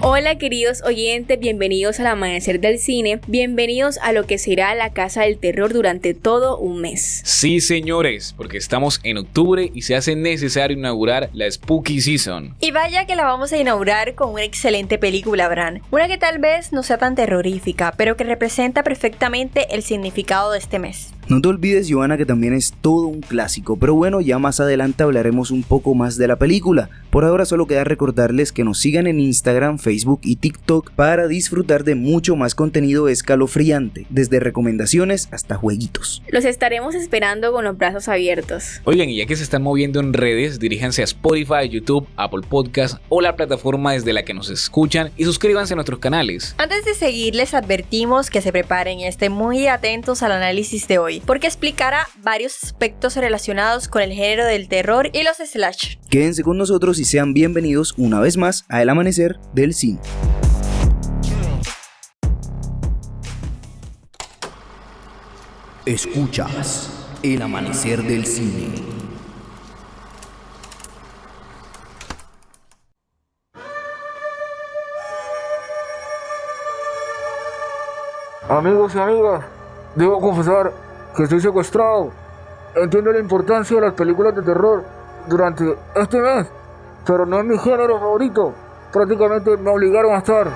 Hola queridos oyentes, bienvenidos al Amanecer del Cine, bienvenidos a lo que será la Casa del Terror durante todo un mes. Sí señores, porque estamos en octubre y se hace necesario inaugurar la Spooky Season. Y vaya que la vamos a inaugurar con una excelente película, Bran. Una que tal vez no sea tan terrorífica, pero que representa perfectamente el significado de este mes. No te olvides, Joana, que también es todo un clásico, pero bueno, ya más adelante hablaremos un poco más de la película. Por ahora solo queda recordarles que nos sigan en Instagram, Facebook y TikTok para disfrutar de mucho más contenido escalofriante, desde recomendaciones hasta jueguitos. Los estaremos esperando con los brazos abiertos. Oigan, y ya que se están moviendo en redes, diríjanse a Spotify, YouTube, Apple Podcast o la plataforma desde la que nos escuchan y suscríbanse a nuestros canales. Antes de seguir, les advertimos que se preparen y estén muy atentos al análisis de hoy, porque explicará varios aspectos relacionados con el género del terror y los slash. Quédense con nosotros y sean bienvenidos una vez más a El Amanecer del Cine. Escuchas El Amanecer del Cine. Amigos y amigas, debo confesar que estoy secuestrado. Entiendo la importancia de las películas de terror durante este mes, pero no es mi género favorito. Prácticamente me obligaron a estar.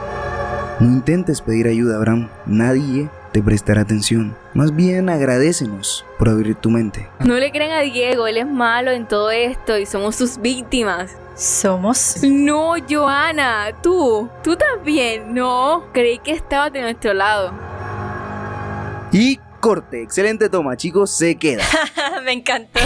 No intentes pedir ayuda, Abraham. Nadie te prestará atención. Más bien agradécenos por abrir tu mente. No le crean a Diego, él es malo en todo esto y somos sus víctimas. ¿Somos? No, Joana, tú también, no. Creí que estabas de nuestro lado. Y corte, excelente toma, chicos, se queda. Me encantó.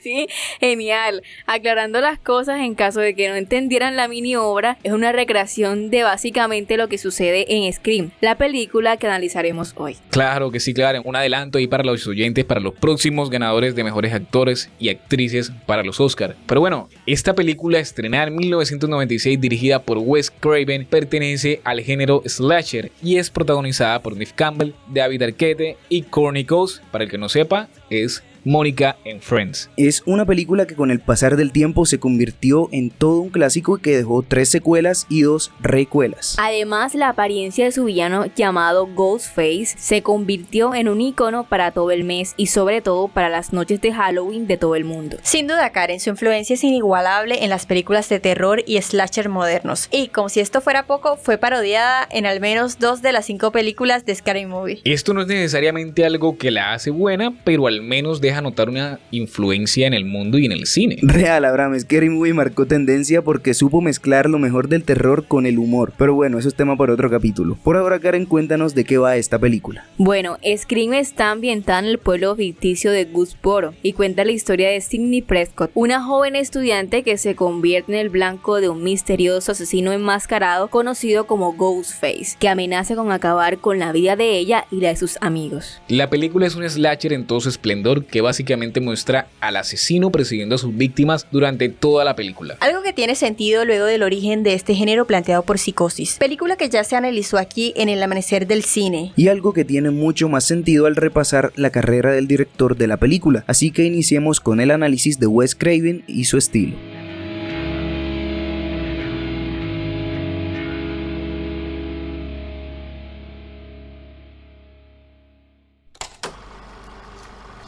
Sí, genial. Aclarando las cosas en caso de que no entendieran la mini obra, es una recreación de básicamente lo que sucede en Scream, la película que analizaremos hoy. Claro que sí, claro, un adelanto ahí para los oyentes, para los próximos ganadores de mejores actores y actrices para los Oscar. Pero bueno, esta película estrenada en 1996, dirigida por Wes Craven, pertenece al género slasher y es protagonizada por Neve Campbell, David Arquette y Courtney Cox. Para el que no sepa, es Mónica en Friends. Es una película que con el pasar del tiempo se convirtió en todo un clásico y que dejó 3 secuelas y 2 recuelas. Además, la apariencia de su villano llamado Ghostface se convirtió en un icono para todo el mes y sobre todo para las noches de Halloween de todo el mundo. Sin duda, Karen, su influencia es inigualable en las películas de terror y slasher modernos. Y como si esto fuera poco, fue parodiada en al menos 2 de las 5 películas de Scary Movie. Esto no es necesariamente algo que la hace buena, pero al menos deja notar una influencia en el mundo y en el cine. Real, Abraham, Scary Movie marcó tendencia porque supo mezclar lo mejor del terror con el humor. Pero bueno, eso es tema para otro capítulo. Por ahora, Karen, cuéntanos de qué va esta película. Bueno, Scream está ambientada en el pueblo ficticio de Woodsboro y cuenta la historia de Sidney Prescott, una joven estudiante que se convierte en el blanco de un misterioso asesino enmascarado conocido como Ghostface, que amenaza con acabar con la vida de ella y la de sus amigos. La película es un slasher en todo su esplendor que básicamente muestra al asesino persiguiendo a sus víctimas durante toda la película. Algo que tiene sentido luego del origen de este género planteado por Psicosis, película que ya se analizó aquí en El Amanecer del Cine. Y algo que tiene mucho más sentido al repasar la carrera del director de la película, así que iniciemos con el análisis de Wes Craven y su estilo.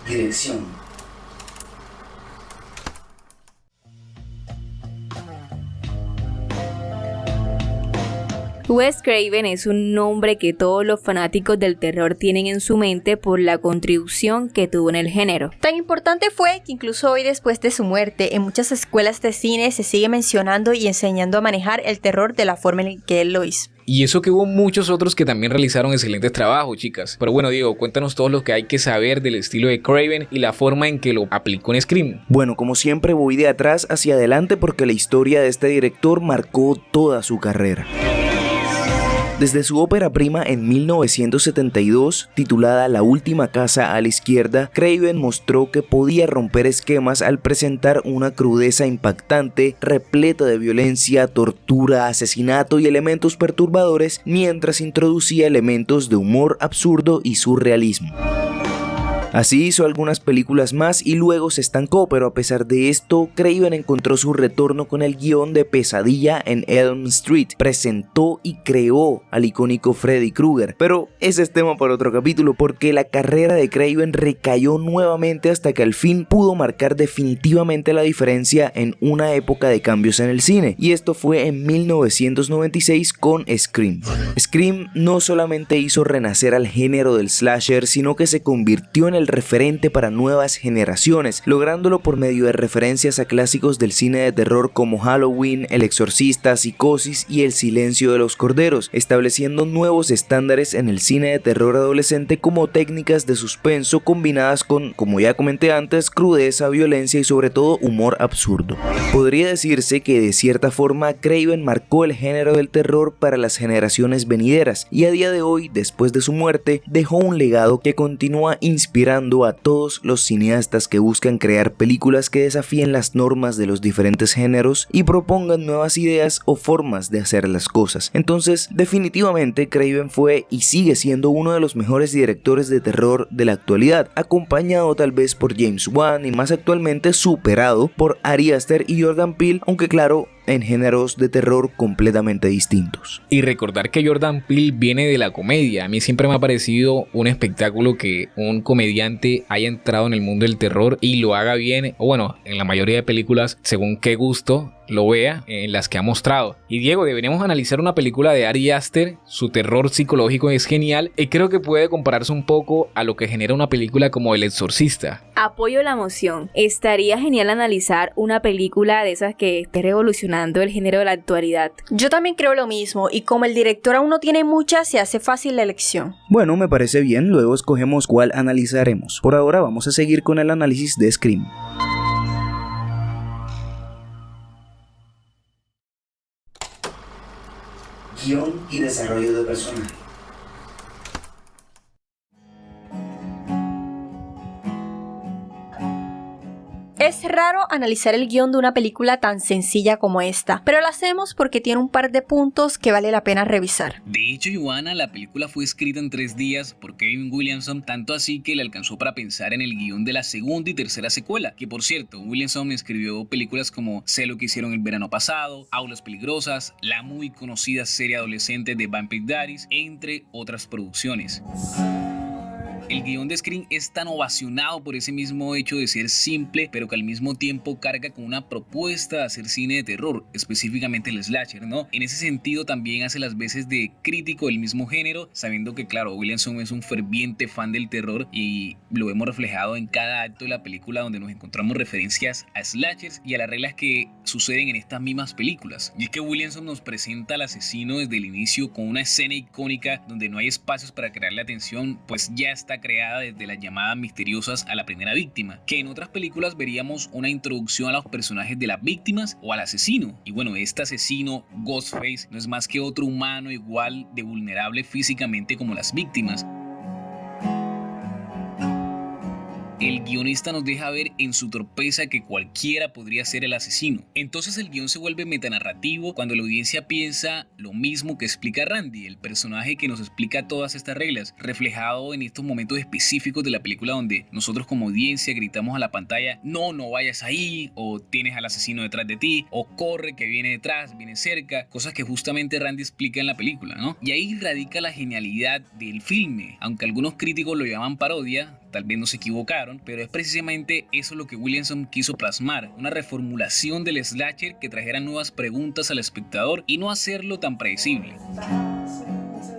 Dirección. Wes Craven es un nombre que todos los fanáticos del terror tienen en su mente por la contribución que tuvo en el género. Tan importante fue que incluso hoy, después de su muerte, en muchas escuelas de cine se sigue mencionando y enseñando a manejar el terror de la forma en que él lo hizo. Y eso que hubo muchos otros que también realizaron excelentes trabajos, chicas. Pero bueno, Diego, cuéntanos todo lo que hay que saber del estilo de Craven y la forma en que lo aplicó en Scream. Bueno, como siempre voy de atrás hacia adelante porque la historia de este director marcó toda su carrera. Desde su ópera prima en 1972, titulada La última casa a la izquierda, Craven mostró que podía romper esquemas al presentar una crudeza impactante, repleta de violencia, tortura, asesinato y elementos perturbadores, mientras introducía elementos de humor absurdo y surrealismo. Así hizo algunas películas más y luego se estancó, pero a pesar de esto, Craven encontró su retorno con el guión de Pesadilla en Elm Street, presentó y creó al icónico Freddy Krueger, pero ese es tema para otro capítulo porque la carrera de Craven recayó nuevamente hasta que al fin pudo marcar definitivamente la diferencia en una época de cambios en el cine, y esto fue en 1996 con Scream. Scream no solamente hizo renacer al género del slasher, sino que se convirtió en el referente para nuevas generaciones, lográndolo por medio de referencias a clásicos del cine de terror como Halloween, El Exorcista, Psicosis y El Silencio de los Corderos, estableciendo nuevos estándares en el cine de terror adolescente como técnicas de suspenso combinadas con, como ya comenté antes, crudeza, violencia y sobre todo humor absurdo. Podría decirse que de cierta forma Craven marcó el género del terror para las generaciones venideras y a día de hoy, después de su muerte, dejó un legado que continúa inspirando a todos los cineastas que buscan crear películas que desafíen las normas de los diferentes géneros y propongan nuevas ideas o formas de hacer las cosas. Entonces, definitivamente Craven fue y sigue siendo uno de los mejores directores de terror de la actualidad, acompañado tal vez por James Wan y más actualmente superado por Ari Aster y Jordan Peele, aunque claro, en géneros de terror completamente distintos. Y recordar que Jordan Peele viene de la comedia. A mí siempre me ha parecido un espectáculo que un comediante haya entrado en el mundo del terror y lo haga bien, o bueno, en la mayoría de películas, según qué gusto lo vea, en las que ha mostrado. Y Diego, deberíamos analizar una película de Ari Aster. Su terror psicológico es genial y creo que puede compararse un poco a lo que genera una película como El Exorcista. Apoyo la moción. Estaría genial analizar una película de esas que esté revolucionando el género de la actualidad. Yo también creo lo mismo, y como el director aún no tiene muchas, se hace fácil la elección. Bueno, me parece bien, luego escogemos cuál analizaremos. Por ahora vamos a seguir con el análisis de Scream. Guión y desarrollo de personaje. Es raro analizar el guión de una película tan sencilla como esta, pero lo hacemos porque tiene un par de puntos que vale la pena revisar. De hecho, Ivana, la película fue escrita en 3 días por Kevin Williamson, tanto así que le alcanzó para pensar en el guión de la segunda y tercera secuela, que por cierto, Williamson escribió películas como Sé lo que hicieron el verano pasado, Aulas peligrosas, la muy conocida serie adolescente de Vampire Diaries, entre otras producciones. El guión de Scream es tan ovacionado por ese mismo hecho de ser simple, pero que al mismo tiempo carga con una propuesta de hacer cine de terror, específicamente el slasher, ¿no? En ese sentido también hace las veces de crítico del mismo género, sabiendo que claro, Williamson es un ferviente fan del terror y lo vemos reflejado en cada acto de la película, donde nos encontramos referencias a slashers y a las reglas que suceden en estas mismas películas. Y es que Williamson nos presenta al asesino desde el inicio con una escena icónica donde no hay espacios para crearle atención, pues ya está creada desde las llamadas misteriosas a la primera víctima, que en otras películas veríamos una introducción a los personajes de las víctimas o al asesino. Y bueno, este asesino, Ghostface, no es más que otro humano igual de vulnerable físicamente como las víctimas. El guionista nos deja ver en su torpeza que cualquiera podría ser el asesino. Entonces el guión se vuelve metanarrativo cuando la audiencia piensa lo mismo que explica Randy, el personaje que nos explica todas estas reglas, reflejado en estos momentos específicos de la película donde nosotros como audiencia gritamos a la pantalla: no vayas ahí, o tienes al asesino detrás de ti, o corre que viene detrás, viene cerca, cosas que justamente Randy explica en la película, ¿no? Y ahí radica la genialidad del filme, aunque algunos críticos lo llaman parodia. Tal vez no se equivocaron, pero es precisamente eso lo que Williamson quiso plasmar, una reformulación del slasher que trajera nuevas preguntas al espectador y no hacerlo tan predecible.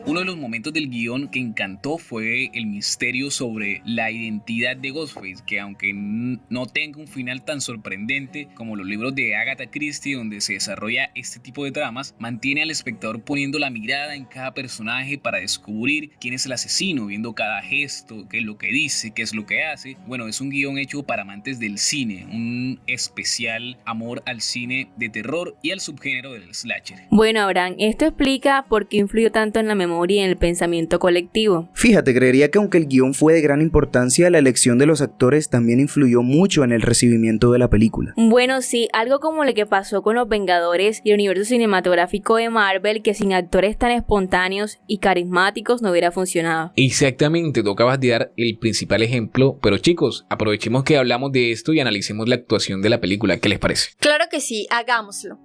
Uno de los momentos del guión que encantó fue el misterio sobre la identidad de Ghostface, que aunque no tenga un final tan sorprendente como los libros de Agatha Christie donde se desarrolla este tipo de tramas, mantiene al espectador poniendo la mirada en cada personaje para descubrir quién es el asesino, viendo cada gesto, qué es lo que dice, qué es lo que hace. Bueno, es un guión hecho para amantes del cine, un especial amor al cine de terror y al subgénero del slasher. Bueno, Abraham, esto explica por qué influyó tanto en la memoria memoria y en el pensamiento colectivo. Fíjate, creería que aunque el guión fue de gran importancia, la elección de los actores también influyó mucho en el recibimiento de la película. Bueno, sí, algo como lo que pasó con los Vengadores y el universo cinematográfico de Marvel, que sin actores tan espontáneos y carismáticos no hubiera funcionado. Exactamente, tú acabas de dar el principal ejemplo, pero chicos, aprovechemos que hablamos de esto y analicemos la actuación de la película. ¿Qué les parece? Claro que sí, hagámoslo.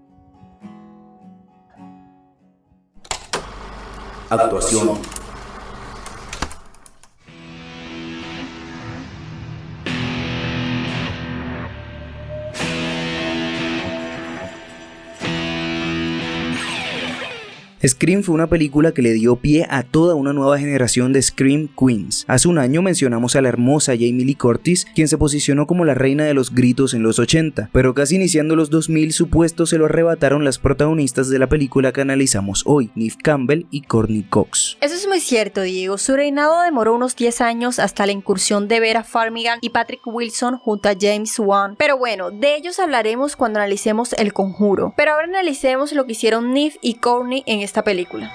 Actuación. Scream fue una película que le dio pie a toda una nueva generación de Scream Queens. Hace un año mencionamos a la hermosa Jamie Lee Curtis, quien se posicionó como la reina de los gritos en los 80, pero casi iniciando los 2000 su puesto se lo arrebataron las protagonistas de la película que analizamos hoy, Neve Campbell y Courtney Cox. Eso es muy cierto, Diego. Su reinado demoró unos 10 años hasta la incursión de Vera Farmiga y Patrick Wilson junto a James Wan. Pero bueno, de ellos hablaremos cuando analicemos El Conjuro. Pero ahora analicemos lo que hicieron Neve y Courtney en esta película.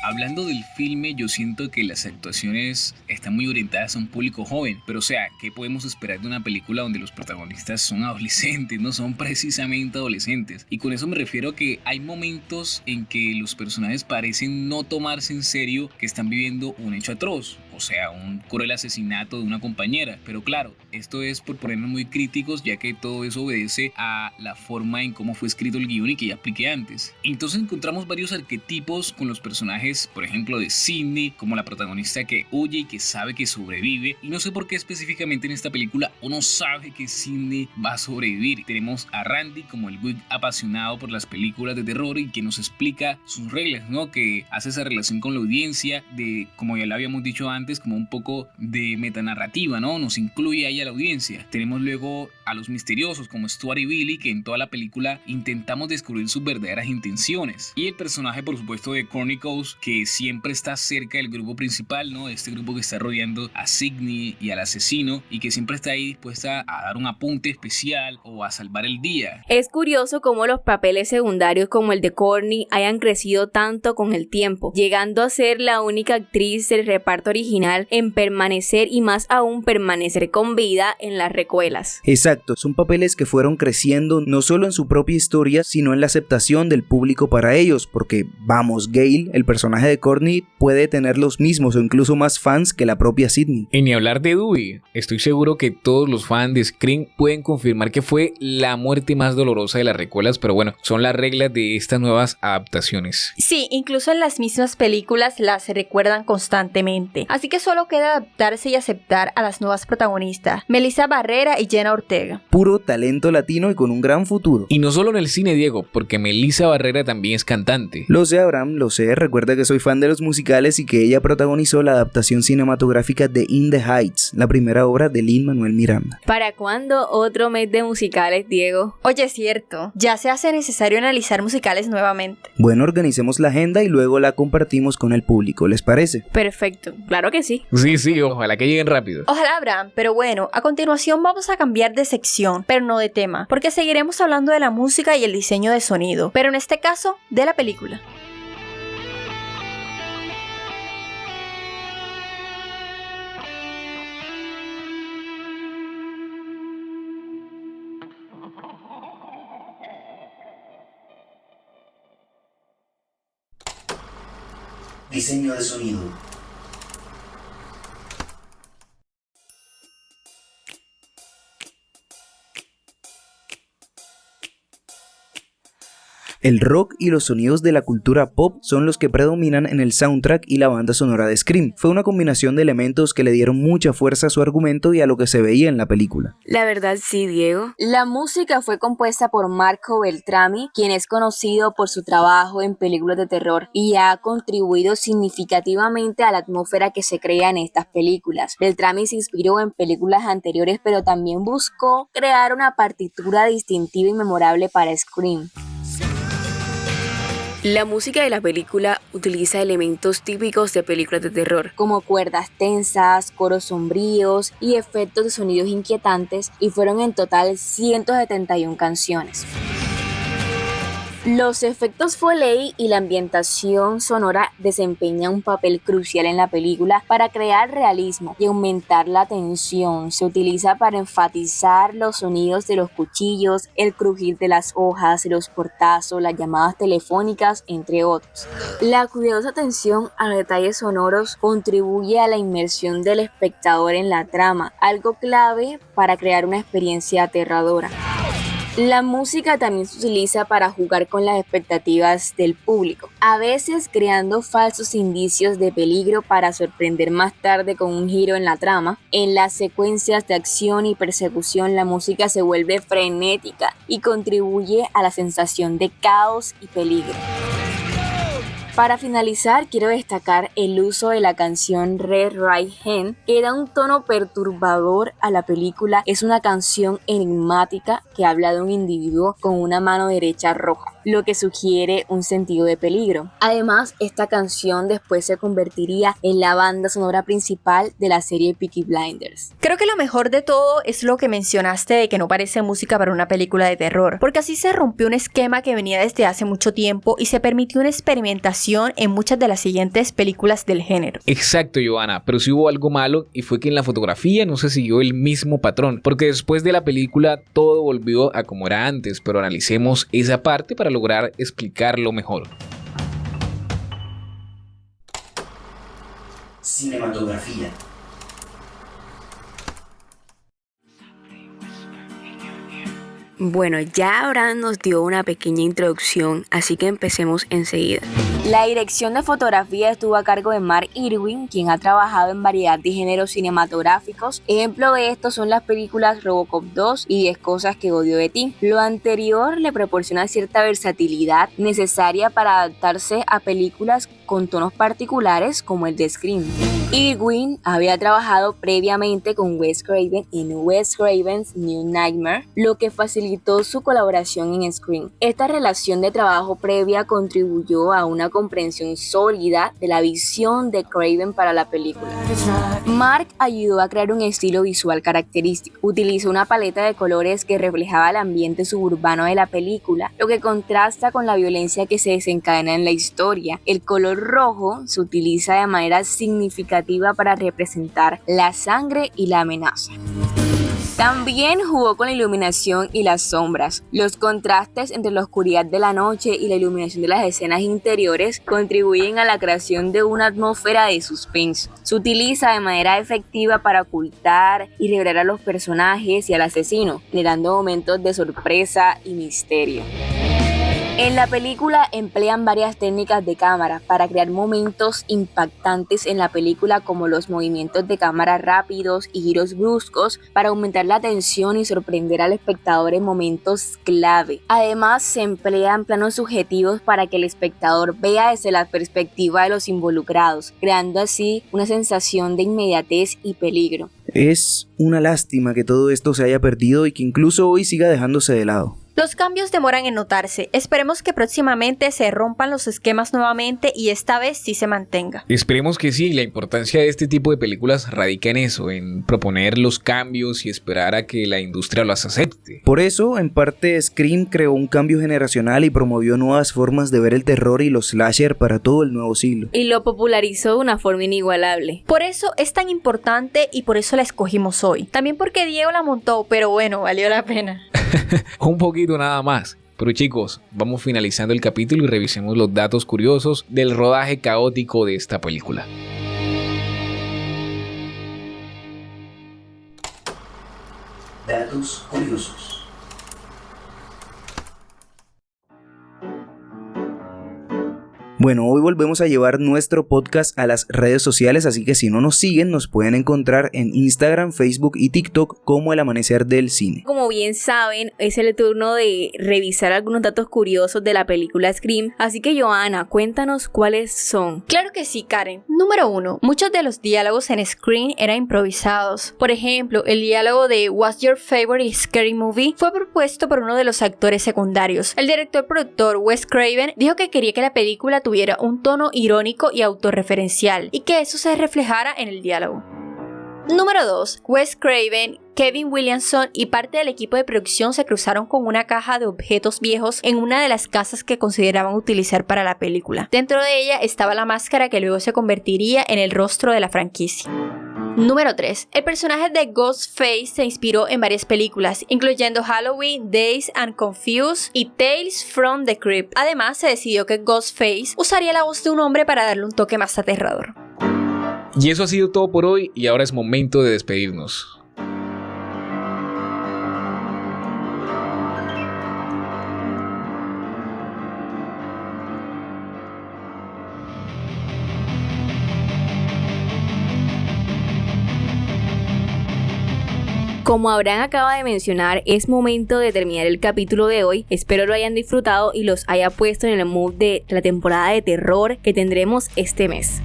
Hablando del filme, yo siento que las actuaciones están muy orientadas a un público joven, pero o sea, ¿qué podemos esperar de una película donde los protagonistas son adolescentes? No son precisamente adolescentes. Y con eso me refiero a que hay momentos en que los personajes parecen no tomarse en serio que están viviendo un hecho atroz, o sea, un cruel asesinato de una compañera. Pero claro, esto es por ponernos muy críticos, ya que todo eso obedece a la forma en cómo fue escrito el guión y que ya expliqué antes. Entonces encontramos varios arquetipos con los personajes, por ejemplo de Sidney, como la protagonista que huye y que sabe que sobrevive, y no sé por qué específicamente en esta película uno sabe que Sidney va a sobrevivir. Tenemos a Randy como el geek apasionado por las películas de terror y que nos explica sus reglas, ¿no? Que hace esa relación con la audiencia de, como ya lo habíamos dicho antes, como un poco de metanarrativa, ¿no? Nos incluye ahí a la audiencia. Tenemos luego a los misteriosos como Stuart y Billy, que en toda la película intentamos descubrir sus verdaderas intenciones. Y el personaje, por supuesto, de Courtney Cox, que siempre está cerca del grupo principal, ¿no? Este grupo que está rodeando a Sidney y al asesino y que siempre está ahí dispuesta a dar un apunte especial o a salvar el día. Es curioso cómo los papeles secundarios como el de Courtney hayan crecido tanto con el tiempo, llegando a ser la única actriz del reparto original en permanecer y más aún permanecer con vida en las recuelas. Exacto, son papeles que fueron creciendo no solo en su propia historia, sino en la aceptación del público para ellos, porque vamos, Gale, el personaje de Courtney, puede tener los mismos o incluso más fans que la propia Sidney. Y ni hablar de Dewey, estoy seguro que todos los fans de Scream pueden confirmar que fue la muerte más dolorosa de las recuelas, pero bueno, son las reglas de estas nuevas adaptaciones. Sí, incluso en las mismas películas las recuerdan constantemente, así que solo queda adaptarse y aceptar a las nuevas protagonistas, Melissa Barrera y Jenna Ortega. Puro talento latino y con un gran futuro. Y no solo en el cine, Diego, porque Melissa Barrera también es cantante. Lo sé, Abraham, lo sé, recuerda que soy fan de los musicales y que ella protagonizó la adaptación cinematográfica de In the Heights, la primera obra de Lin-Manuel Miranda. ¿Para cuándo otro mes de musicales, Diego? Oye, es cierto, ya se hace necesario analizar musicales nuevamente. Bueno, organicemos la agenda y luego la compartimos con el público, ¿les parece? Perfecto, claro que sí. Sí, ojalá que lleguen rápido. Ojalá, Abraham, pero bueno, a continuación vamos a cambiar de sección, pero no de tema, porque seguiremos hablando de la música y el diseño de sonido, pero en este caso, de la película. Diseño de sonido. El rock y los sonidos de la cultura pop son los que predominan en el soundtrack y la banda sonora de Scream. Fue una combinación de elementos que le dieron mucha fuerza a su argumento y a lo que se veía en la película. La verdad sí, Diego. La música fue compuesta por Marco Beltrami, quien es conocido por su trabajo en películas de terror y ha contribuido significativamente a la atmósfera que se crea en estas películas. Beltrami se inspiró en películas anteriores, pero también buscó crear una partitura distintiva y memorable para Scream. La música de la película utiliza elementos típicos de películas de terror, como cuerdas tensas, coros sombríos y efectos de sonidos inquietantes, y fueron en total 171 canciones. Los efectos Foley y la ambientación sonora desempeñan un papel crucial en la película para crear realismo y aumentar la tensión. Se utiliza para enfatizar los sonidos de los cuchillos, el crujir de las hojas, los portazos, las llamadas telefónicas, entre otros. La cuidadosa atención a los detalles sonoros contribuye a la inmersión del espectador en la trama, algo clave para crear una experiencia aterradora. La música también se utiliza para jugar con las expectativas del público, a veces creando falsos indicios de peligro para sorprender más tarde con un giro en la trama. En las secuencias de acción y persecución, la música se vuelve frenética y contribuye a la sensación de caos y peligro. Para finalizar, quiero destacar el uso de la canción Red Right Hand, que da un tono perturbador a la película. Es una canción enigmática que habla de un individuo con una mano derecha roja, lo que sugiere un sentido de peligro. Además, esta canción después se convertiría en la banda sonora principal de la serie Peaky Blinders. Creo que lo mejor de todo es lo que mencionaste de que no parece música para una película de terror, porque así se rompió un esquema que venía desde hace mucho tiempo y se permitió una experimentación en muchas de las siguientes películas del género. Exacto, Johanna, pero sí hubo algo malo y fue que en la fotografía no se siguió el mismo patrón, porque después de la película todo volvió a como era antes, pero analicemos esa parte para lograr explicarlo mejor. Cinematografía. Bueno, ya Abraham nos dio una pequeña introducción, así que empecemos enseguida. La dirección de fotografía estuvo a cargo de Mark Irwin, quien ha trabajado en variedad de géneros cinematográficos. Ejemplo de esto son las películas Robocop 2 y 10 cosas que odio de ti. Lo anterior le proporciona cierta versatilidad necesaria para adaptarse a películas con tonos particulares como el de Scream. Irwin había trabajado previamente con Wes Craven en Wes Craven's New Nightmare, lo que facilitó su colaboración en Scream. Esta relación de trabajo previa contribuyó a una comprensión sólida de la visión de Craven para la película. Mark ayudó a crear un estilo visual característico. Utilizó una paleta de colores que reflejaba el ambiente suburbano de la película, lo que contrasta con la violencia que se desencadena en la historia. El color rojo se utiliza de manera significativa para representar la sangre y la amenaza. También jugó con la iluminación y las sombras. Los contrastes entre la oscuridad de la noche y la iluminación de las escenas interiores contribuyen a la creación de una atmósfera de suspenso. Se utiliza de manera efectiva para ocultar y revelar a los personajes y al asesino, generando momentos de sorpresa y misterio. En la película emplean varias técnicas de cámara para crear momentos impactantes en la película, como los movimientos de cámara rápidos y giros bruscos para aumentar la tensión y sorprender al espectador en momentos clave. Además, se emplean planos subjetivos para que el espectador vea desde la perspectiva de los involucrados, creando así una sensación de inmediatez y peligro. Es una lástima que todo esto se haya perdido y que incluso hoy siga dejándose de lado. Los cambios demoran en notarse. Esperemos que próximamente se rompan los esquemas nuevamente y esta vez sí se mantenga. Esperemos que sí. La importancia de este tipo de películas radica en eso, en proponer los cambios y esperar a que la industria los acepte. Por eso, en parte, Scream creó un cambio generacional y promovió nuevas formas de ver el terror y los slasher para todo el nuevo siglo. Y lo popularizó de una forma inigualable. Por eso es tan importante y por eso la escogimos hoy. También porque Diego la montó, pero bueno, valió la pena. Un poquito nada más. Pero chicos, vamos finalizando el capítulo y revisemos los datos curiosos del rodaje caótico de esta película. Datos curiosos. Bueno, hoy volvemos a llevar nuestro podcast a las redes sociales, así que si no nos siguen, nos pueden encontrar en Instagram, Facebook y TikTok como El Amanecer del Cine. Como bien saben, es el turno de revisar algunos datos curiosos de la película Scream, así que Johanna, cuéntanos cuáles son. Claro que sí, Karen. Número 1. Muchos de los diálogos en Scream eran improvisados. Por ejemplo, el diálogo de What's Your Favorite Scary Movie fue propuesto por uno de los actores secundarios. El director-productor Wes Craven dijo que quería que la película tuviera un tono irónico y autorreferencial y que eso se reflejara en el diálogo. Número 2. Wes Craven, Kevin Williamson y parte del equipo de producción se cruzaron con una caja de objetos viejos en una de las casas que consideraban utilizar para la película. Dentro de ella estaba la máscara que luego se convertiría en el rostro de la franquicia. Número 3. El personaje de Ghostface se inspiró en varias películas, incluyendo Halloween, Dazed and Confused y Tales from the Crypt. Además, se decidió que Ghostface usaría la voz de un hombre para darle un toque más aterrador. Y eso ha sido todo por hoy y ahora es momento de despedirnos. Como Abraham acaba de mencionar, es momento de terminar el capítulo de hoy. Espero lo hayan disfrutado y los haya puesto en el mood de la temporada de terror que tendremos este mes.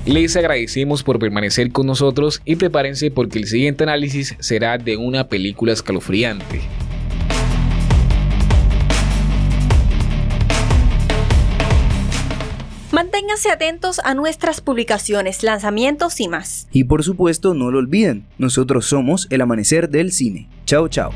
Les agradecemos por permanecer con nosotros y prepárense porque el siguiente análisis será de una película escalofriante. Manténganse atentos a nuestras publicaciones, lanzamientos y más. Y por supuesto no lo olviden, nosotros somos El Amanecer del Cine. Chao, chao.